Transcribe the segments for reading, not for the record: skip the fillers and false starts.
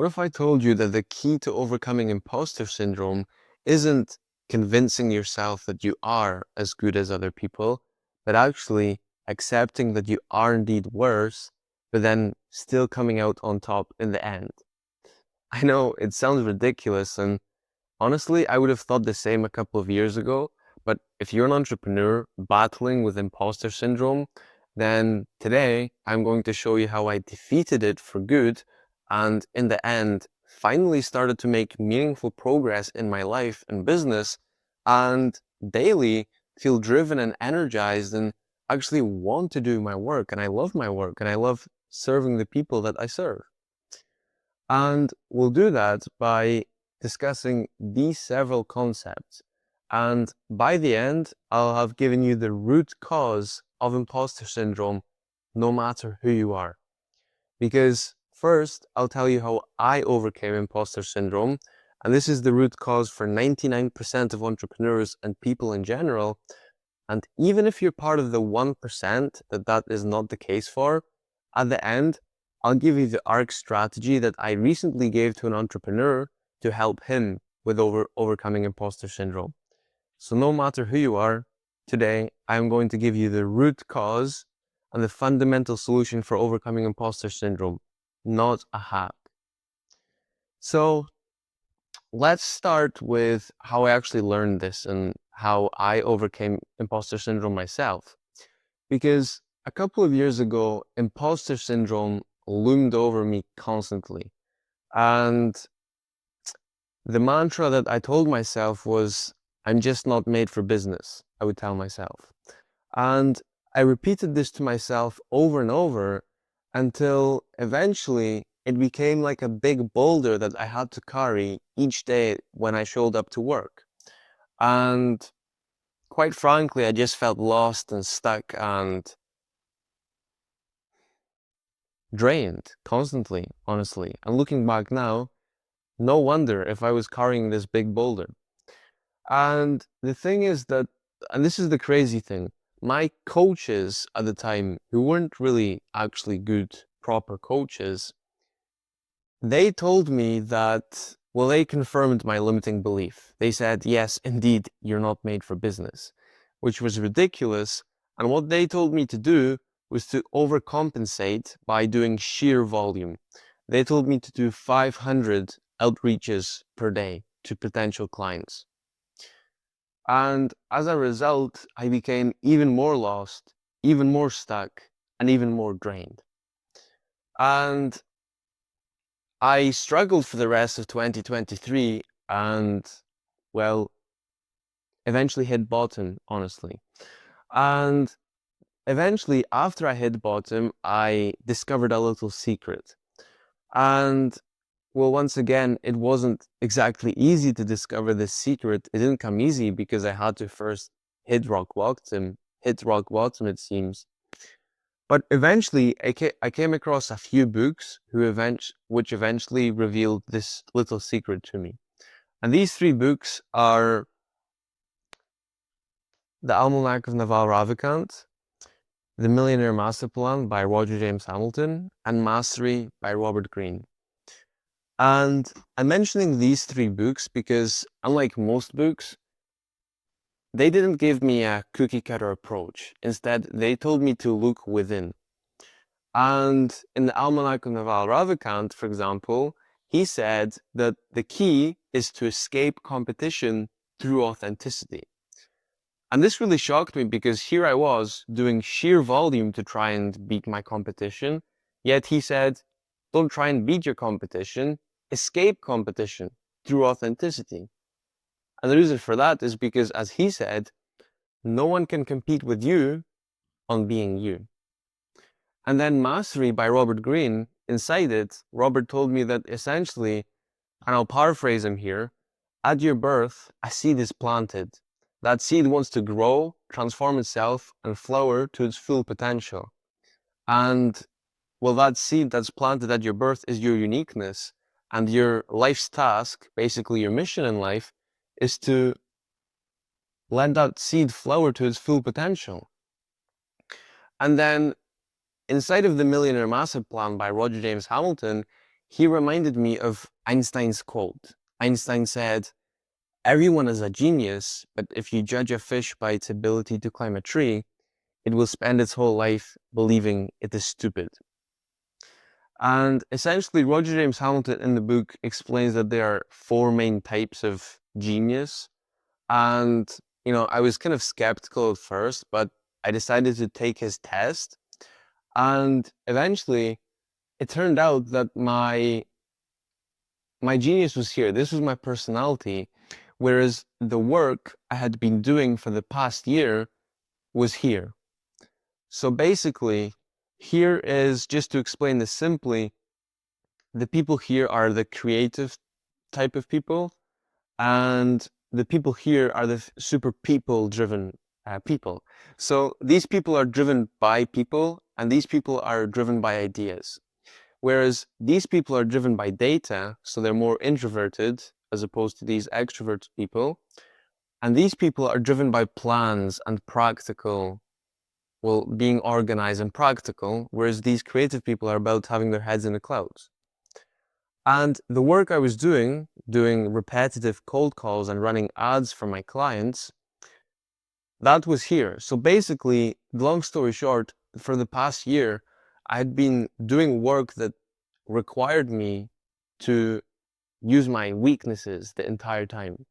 What if I told you that the key to overcoming imposter syndrome isn't convincing yourself that you are as good as other people, but actually accepting that you are indeed worse, but then still coming out on top in the end? I know it sounds ridiculous, and honestly, I would have thought the same a couple of years ago. But if you're an entrepreneur battling with imposter syndrome, then today I'm going to show you how I defeated it for good and in the end finally started to make meaningful progress in my life and business and daily feel driven and energized and actually want to do my work. And I love my work and I love serving the people that I serve. And we'll do that by discussing these several concepts. And by the end, I'll have given you the root cause of imposter syndrome, no matter who you are. Because first, I'll tell you how I overcame imposter syndrome. And this is the root cause for 99% of entrepreneurs and people in general. And even if you're part of the 1% that is not the case for, at the end, I'll give you the ARC strategy that I recently gave to an entrepreneur to help him with overcoming imposter syndrome. So no matter who you are, today I'm going to give you the root cause and the fundamental solution for overcoming imposter syndrome, not a hack. So let's start with how I actually learned this and how I overcame imposter syndrome myself. Because a couple of years ago, imposter syndrome loomed over me constantly. And the mantra that I told myself was, I'm just not made for business, I would tell myself. And I repeated this to myself over and over until eventually it became like a big boulder that I had to carry each day when I showed up to work. And quite frankly, I just felt lost and stuck and drained constantly, honestly. And looking back now, no wonder if I was carrying this big boulder. And the thing is that, and this is the crazy thing, my coaches at the time, who weren't really actually good, proper coaches, they told me that, well, they confirmed my limiting belief. They said, yes, indeed, you're not made for business, which was ridiculous. And what they told me to do was to overcompensate by doing sheer volume. They told me to do 500 outreaches per day to potential clients. And as a result, I became even more lost, even more stuck, and even more drained. And I struggled for the rest of 2023 and, well, eventually hit bottom, honestly. And eventually, after I hit bottom, I discovered a little secret. And, well, once again, it wasn't exactly easy to discover this secret. It didn't come easy because I had to first hit rock bottom, it seems. But eventually, I came across a few books which eventually revealed this little secret to me. And these three books are The Almanack of Naval Ravikant, The Millionaire Master Plan by Roger James Hamilton, and Mastery by Robert Greene. And I'm mentioning these three books because, unlike most books, they didn't give me a cookie cutter approach. Instead, they told me to look within. And in the Almanack of Naval Ravikant, for example, he said that the key is to escape competition through authenticity. And this really shocked me because here I was doing sheer volume to try and beat my competition. Yet he said, don't try and beat your competition, escape competition through authenticity. And the reason for that is because, as he said, no one can compete with you on being you. And then Mastery by Robert Greene, inside it, Robert told me that essentially, and I'll paraphrase him here, at your birth, a seed is planted. That seed wants to grow, transform itself, and flower to its full potential. And well, that seed that's planted at your birth is your uniqueness. And your life's task, basically your mission in life, is to let that seed flower to its full potential. And then inside of the Millionaire Master Plan by Roger James Hamilton, he reminded me of Einstein's quote. Einstein said, "Everyone is a genius, but if you judge a fish by its ability to climb a tree, it will spend its whole life believing it is stupid." And essentially, Roger James Hamilton in the book explains that there are four main types of genius. And, I was kind of skeptical at first, but I decided to take his test. And eventually, it turned out that my genius was here. This was my personality. Whereas the work I had been doing for the past year was here. So basically, here is, just to explain this simply, the people here are the creative type of people, and the people here are the super people driven people. So these people are driven by people, and these people are driven by ideas. Whereas these people are driven by data, so they're more introverted as opposed to these extroverted people. And these people are driven by plans and practical, well, being organized and practical, whereas these creative people are about having their heads in the clouds. And the work I was doing repetitive cold calls and running ads for my clients, that was here. So basically, long story short, for the past year, I had been doing work that required me to use my weaknesses the entire time.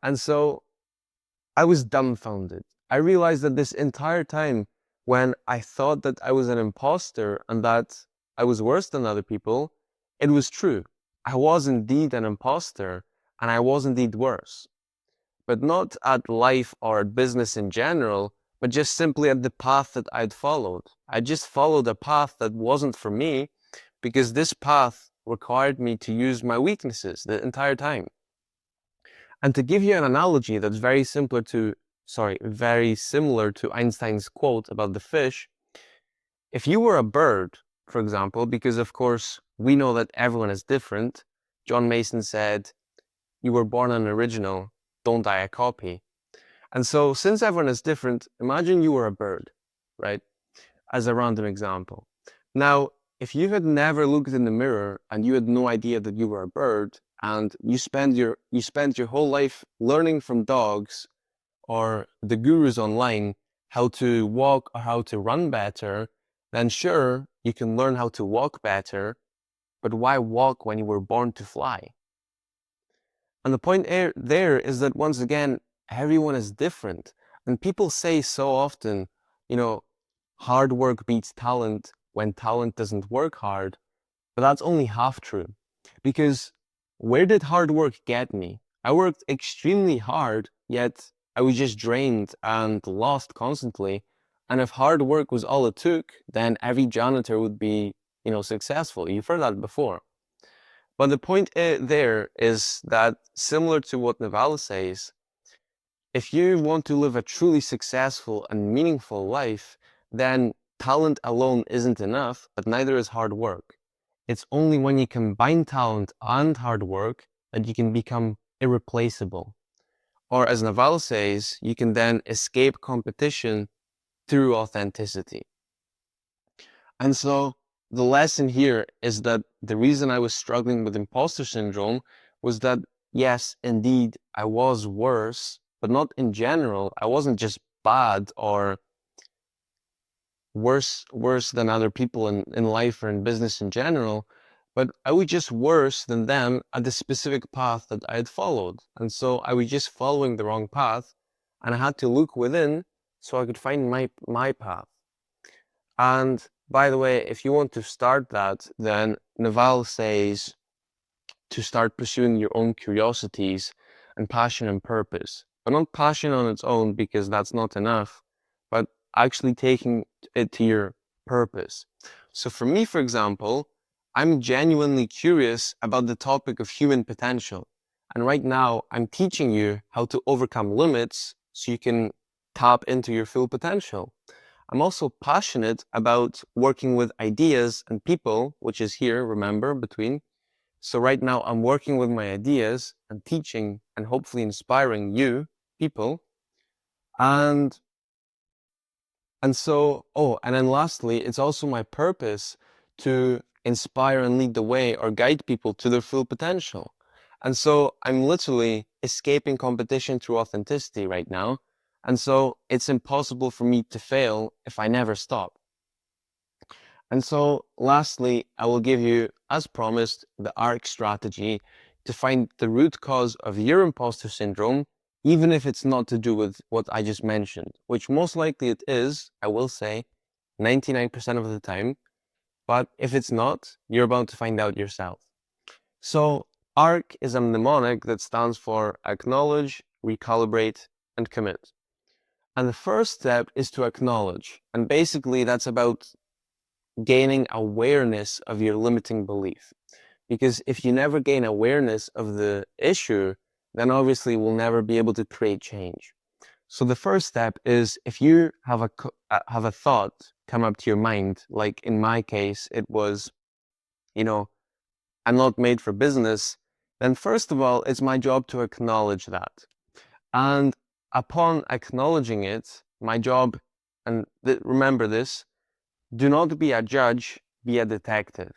And so I was dumbfounded. I realized that this entire time, when I thought that I was an imposter and that I was worse than other people, it was true. I was indeed an imposter, and I was indeed worse. But not at life or at business in general, but just simply at the path that I'd followed. I just followed a path that wasn't for me, because this path required me to use my weaknesses the entire time. And to give you an analogy that's very similar to Einstein's quote about the fish, if you were a bird, for example, because of course we know that everyone is different, John Mason said, "You were born an original, don't die a copy." And so since everyone is different, imagine you were a bird, right? As a random example. Now, if you had never looked in the mirror and you had no idea that you were a bird, and you spent your whole life learning from dogs or the gurus online how to walk or how to run better, then sure, you can learn how to walk better, but why walk when you were born to fly? And the point there is that, once again, everyone is different. And people say so often, hard work beats talent when talent doesn't work hard. But that's only half true. Because where did hard work get me? I worked extremely hard, yet I was just drained and lost constantly. And if hard work was all it took, then every janitor would be, successful. You've heard that before. But the point there is that, similar to what Naval says, if you want to live a truly successful and meaningful life, then talent alone isn't enough, but neither is hard work. It's only when you combine talent and hard work that you can become irreplaceable. Or as Naval says, you can then escape competition through authenticity. And so the lesson here is that the reason I was struggling with imposter syndrome was that, yes, indeed, I was worse, but not in general. I wasn't just bad or worse than other people in life or in business in general, but I was just worse than them at the specific path that I had followed. And so I was just following the wrong path, and I had to look within so I could find my path. And by the way, if you want to start that, then Naval says to start pursuing your own curiosities and passion and purpose. But not passion on its own, because that's not enough, but actually taking it to your purpose. So for me, for example, I'm genuinely curious about the topic of human potential. And right now, I'm teaching you how to overcome limits so you can tap into your full potential. I'm also passionate about working with ideas and people, which is here, remember, between. So right now I'm working with my ideas and teaching and hopefully inspiring you, people. And and then lastly, it's also my purpose to inspire and lead the way or guide people to their full potential. And so I'm literally escaping competition through authenticity right now. And so it's impossible for me to fail if I never stop. And so lastly, I will give you, as promised, the ARC strategy to find the root cause of your imposter syndrome, even if it's not to do with what I just mentioned, which most likely it is, I will say, 99% of the time. But if it's not, you're about to find out yourself. So ARC is a mnemonic that stands for acknowledge, recalibrate, and commit. And the first step is to acknowledge. And basically that's about gaining awareness of your limiting belief. Because if you never gain awareness of the issue, then obviously we'll never be able to create change. So the first step is if you have a thought come up to your mind, like in my case, it was, I'm not made for business, then first of all, it's my job to acknowledge that. And upon acknowledging it, my job, and remember this, do not be a judge, be a detective.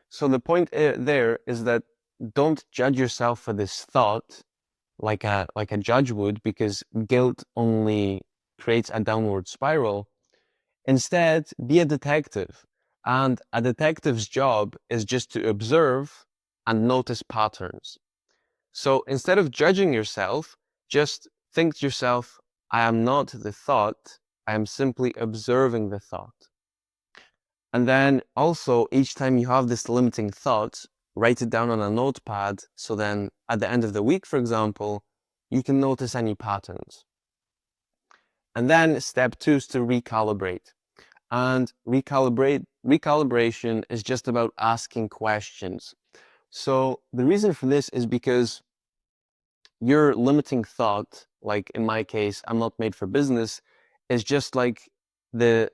So the point there is that don't judge yourself for this thought like a judge would, because guilt only creates a downward spiral. Instead, be a detective. And a detective's job is just to observe and notice patterns. So instead of judging yourself, just think to yourself, I am not the thought, I am simply observing the thought. And then also, each time you have this limiting thought, write it down on a notepad. So then at the end of the week, for example, you can notice any patterns. And then step 2 is to recalibrate. And recalibration is just about asking questions. So the reason for this is because your limiting thought, like in my case, I'm not made for business, is just like the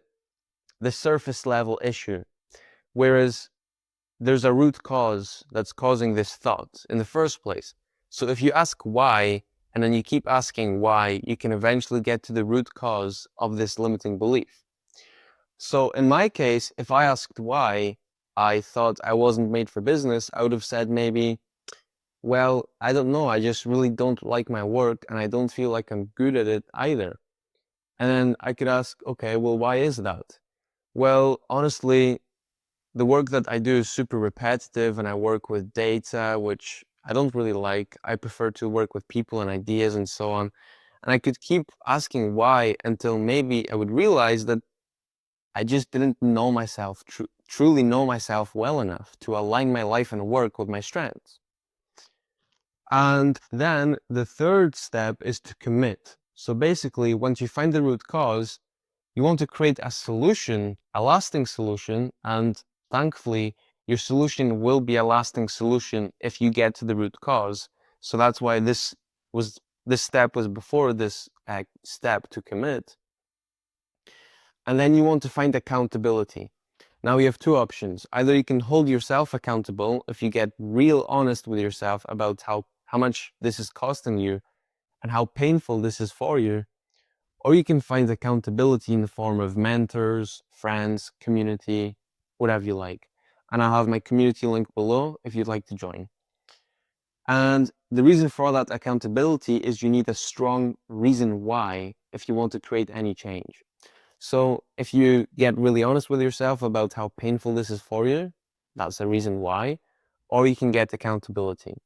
surface level issue. Whereas there's a root cause that's causing this thought in the first place. So if you ask why, and then you keep asking why, you can eventually get to the root cause of this limiting belief. So in my case, if I asked why I thought I wasn't made for business, I would have said maybe, well, I don't know, I just really don't like my work and I don't feel like I'm good at it either. And then I could ask, okay, well, why is that? Well, honestly, the work that I do is super repetitive and I work with data, which I don't really like. I prefer to work with people and ideas and so on. And I could keep asking why until maybe I would realize that I just didn't know myself, truly know myself well enough to align my life and work with my strengths. And then the third step is to commit. So basically, once you find the root cause, you want to create a solution, a lasting solution, and thankfully, your solution will be a lasting solution if you get to the root cause. So that's why this step was before this step to commit. And then you want to find accountability. Now you have two options. Either you can hold yourself accountable if you get real honest with yourself about how much this is costing you and how painful this is for you, or you can find accountability in the form of mentors, friends, community, whatever you like. And I'll have my community link below if you'd like to join. And the reason for that accountability is you need a strong reason why if you want to create any change. So if you get really honest with yourself about how painful this is for you, that's the reason why, or you can get accountability.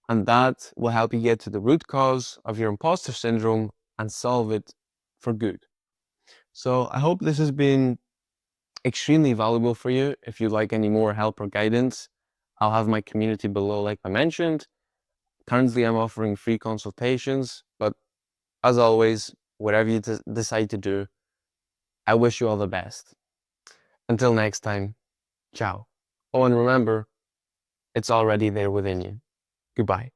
And that will help you get to the root cause of your imposter syndrome and solve it for good. So I hope this has been extremely valuable for you. If you'd like any more help or guidance, I'll have my community below, like I mentioned. Currently, I'm offering free consultations, but as always, whatever you decide to do, I wish you all the best. Until next time, ciao. Oh, and remember, it's already there within you. Goodbye.